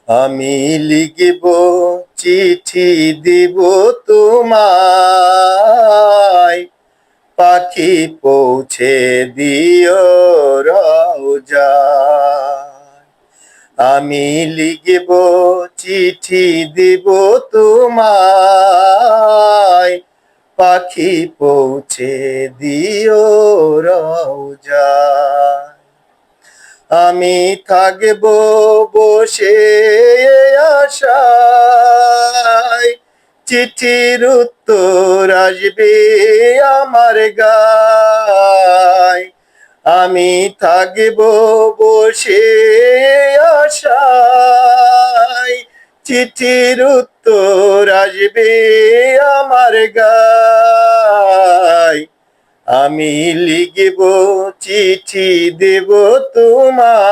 আমি লিখিব চিঠি দিব তোমায়, পাখি পৌঁছে দিও রওজায়। আমি লিখিব চিঠি দিব তোমায়, পাখি পৌঁছে দিও রওজায়। আমি থাকব বসে আশায়, চিঠির উত্তর আসবে আমার গায়। আমি থাকব বসে আশায়, চিঠির উত্তর আসবে আমার গায়। আমি লিখিব চিঠি দেব তোমায়,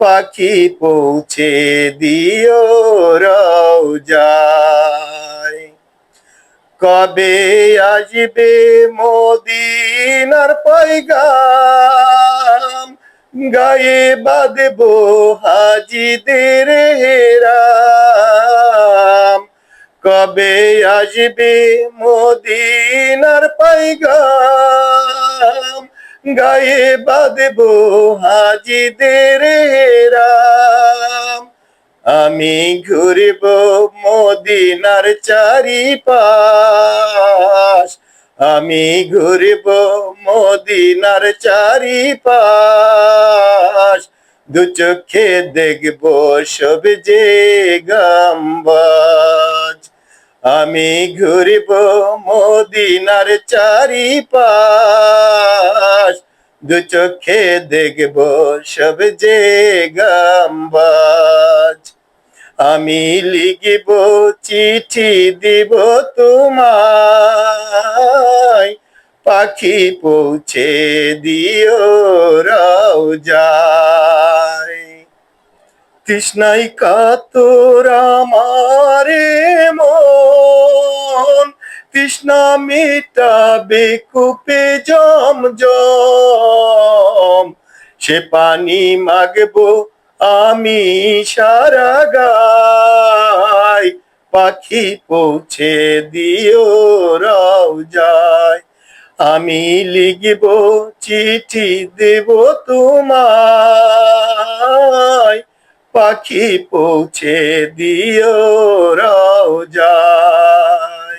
পাখি পৌঁছে দিও রওজায়। কবে আসবে মদিনার পয়গাম, গায়ে বাঁধবো হাজিদের হেরাম। কবে আসবে মদিনার পয়গাম, গায়ে বাঁধবো হাজিদের হেরাম। আমি ঘুরব মদিনার চারিপাশ, আমি ঘুরব মদিনার চারিপাশ। দু চোখে দেখব সব যে গম্বুজ। আমি ঘুরব মদিনার চারিপাশ, দু চোখে দেখব সব যে গম্বুজ। আমি লিখিব চিঠি দিব তোমায়, পাখি পৌঁছে দিও রওজায়। তৃষ্ণায় কাতর আমারে মন, তৃষ্ণা মিটাবে কূপে জমজম। সে পানি মাগবো আমি সারা গায়, পাখি পৌঁছে দিও রওজায়। আমি লিখিব চিঠি দেব তোমায়, পাখি পৌঁছে দিও রওজায়।